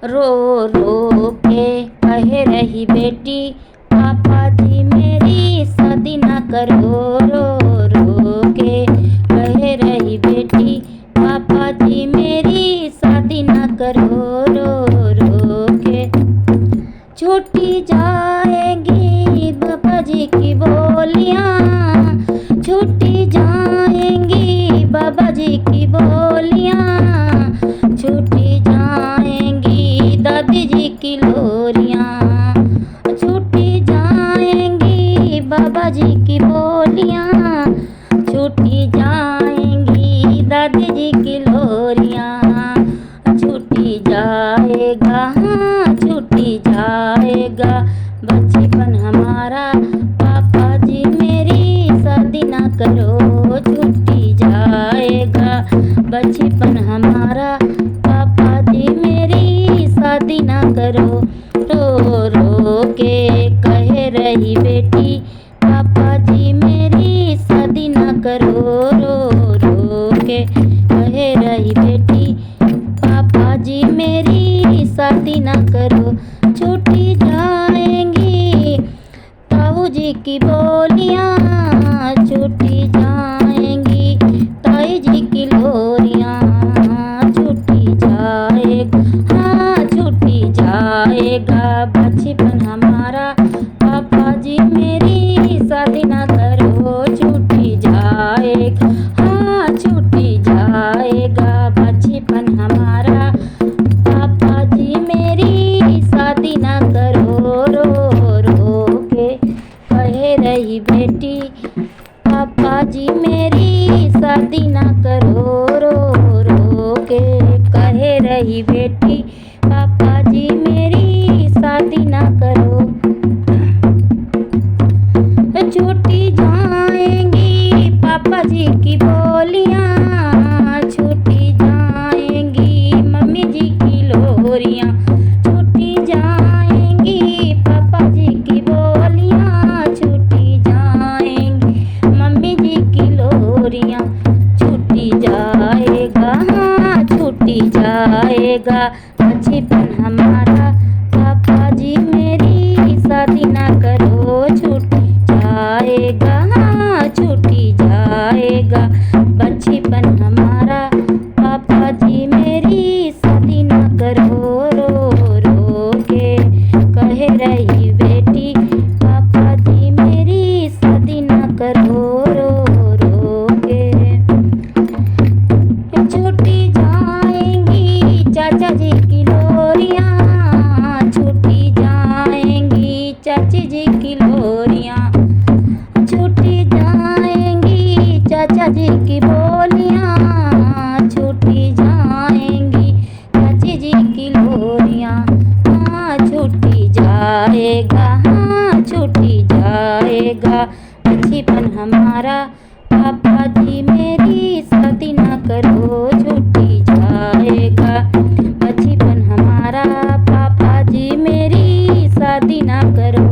रो रो के कह रही बेटी, पापा जी मेरी शादी ना करो। रो रो के कह रही बेटी, पापा जी मेरी शादी ना करो। रो रो के छूटी जाएंगी बाबा जी की बोलियाँ, छूटी जाएंगी बाबा जी की बोलियाँ, छूटी जाएंगी दादी जी की लोरियाँ, छूटी जाएंगी बाबा जी की बोलियाँ, छूटी जाएंगी दादी जी की लोरियाँ, छूटी जाएगा हाँ छूटी जाएगा बचपन हमारा, पापा जी मेरी शादी ना करो। छूटी जाएगा बचपन हमारा, पापा जी मेरी शादी ना करो। रो रो के कह रही बेटी, पापा जी मेरी शादी ना करो। रो रो के कह रही बेटी, पापा जी मेरी शादी ना करो। छूटी जाएंगी ताऊ जी की बोलियाँ, छूटी जाएंगी ताई जी की लोरियाँ, छूटी जाएगा हाँ छूटी जाएगा बचपन हमारा, पापा जी मेरी शादी ना करो। छूटी जाएगा हाँ छूटी जाएगा बचपन हमारा, पापा जी मेरी शादी ना करो। रो रो के कह रही बेटी, पापा जी मेरी शादी ना करो। रो रो के कह रही बेटी, पापा जी मेरी शादी ना करो। छूटी जाएंगी पापा जी की बोलियाँ, छूटी जाएंगी मम्मी जी की लोरियाँ, छूटी जाएंगी पापा जी की बोलियाँ, छूटी जाएंगी मम्मी जी की लोरियाँ, छूटी जाएगा हाँ छूटी जाएगा बचपन हमारा, पापा जी मेरी शादी ना करो। छूटी जाएगा हाँ छूटी जाएगा बचपन हमारा, पापा जी मेरी शादी ना करो। रो रो के कह रही बेटी, पापा जी मेरी शादी ना करो। रो रो के छूटी जाएंगी चाचा जी की लोरियाँ, छूटी जाएंगी चाची जी की लोरियाँ, छूटी जाएंगी चाचा जी की बोलियाँ, छूटी जाएंगी चाची जी की लोरियाँ, हाँ छूटी जाएगा हाँ छूटी जाएगा बचपन हमारा, पापा जी मेरी शादी ना करो। छूटी जाएगा बचपन हमारा, पापा जी मेरी शादी ना करो।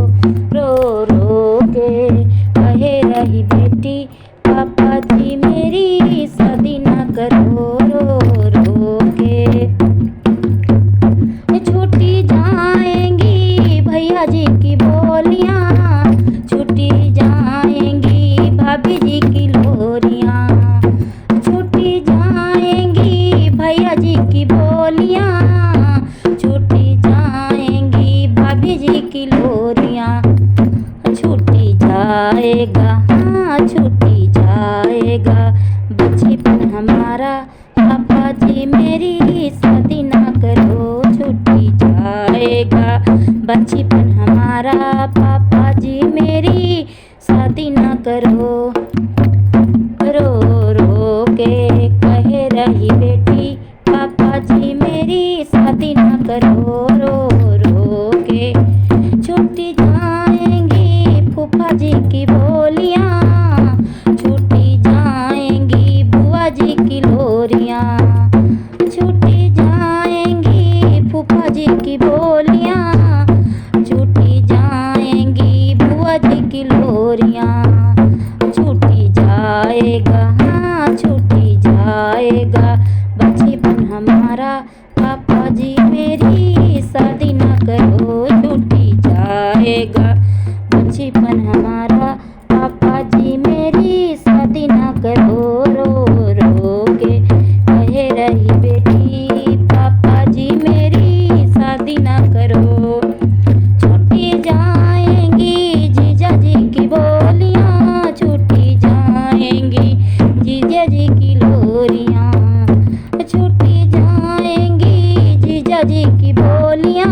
रो रो के कह रही बेटी, पापा जी मेरी शादी ना करो। रो रो के छूटी जाएंगी भैया जी की बोलियाँ, छूटी जाएंगी भाभी जी की लोरियाँ, छूटी जाएंगी भैया जी की बोलियाँ, छूटी जाएंगी भाभी जी की लोरियाँ, छूटी जाएगा हाँ छूटी जाएगा बचपन हमारा, पापा जी मेरी शादी ना करो। छूटी जाएगा बचपन हमारा, पापा जी मेरी शादी ना करो। रो रो के कह रही बेटी, पापा जी मेरी शादी ना करो। रो रो के छूटी जाएंगी फूफा जी की बोलियाँ, छूटी जाएंगी बुआ जी की लोरियाँ, छूटी जाएंगी फूफा जी की बोलियाँ, छूटी जाएंगी बुआ जी की लोरियाँ, छूटी जाएगा हाँ छूटी जाएगा बचपन हमारा, पापा जी मेरी भैया जी की बोलियां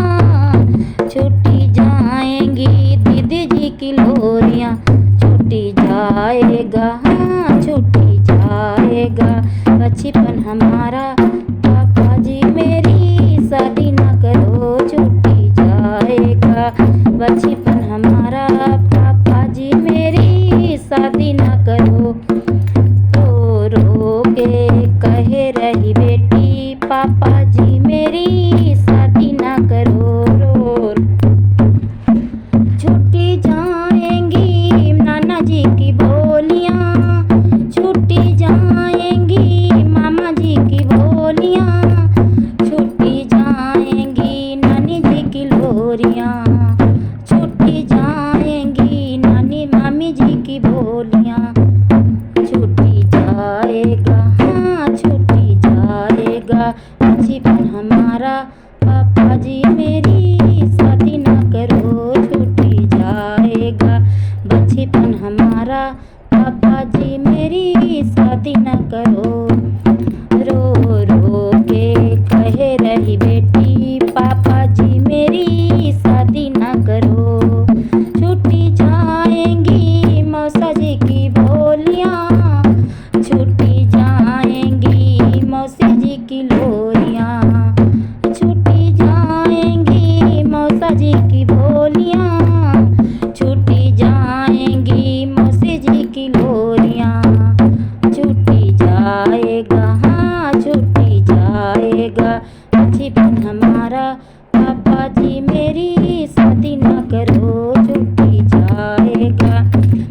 छूटी जाएंगी, दीदी जी की लोरियां छूटी जाएगा, हाँ छूटी जाएगा। बचपन हमारा पापा जी मेरी शादी ना करो छूटी जाएगा, बचपन हमारा पापा जी मेरी शादी ना करो। रो रो के कहे रही बेटी पापा जी मेरी शादी ना करो। रो छूटी जाएंगी नाना जी की बोलियां छूटी जाएंगी, मामा जी की बोलियां छूटी जाएंगी, नानी जी की लोरियां छूटी जाएंगी, नानी मामी जी की बोलियां छूटी जाएगा, हाँ छूटी जाएगा। बचपन हमारा पापा जी मेरी शादी ना करो छूटी जाएगा, बचपन हमारा पापा जी मेरी शादी ना करो। रो रो के कहे रही बेटी पापा जी मेरी शादी ना करो। छूटी जाएंगी मौसा जी की बोलियां छूटी जाएंगी, मौसी जी की लोरियां छूटी जाएंगी, मौसा जी की बोलियां छूटी जाएंगी, मौसी जी की लोरियां छूटी जाएगा, हाँ छूटी जाएगा। बचपन हमारा पापा जी मेरी शादी ना करो छूटी जाएगा,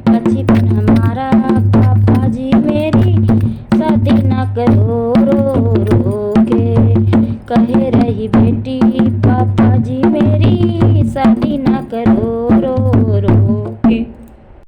बचपन हमारा पापा जी मेरी शादी ना करो। रो रो के कहे रही बेटी पापा जी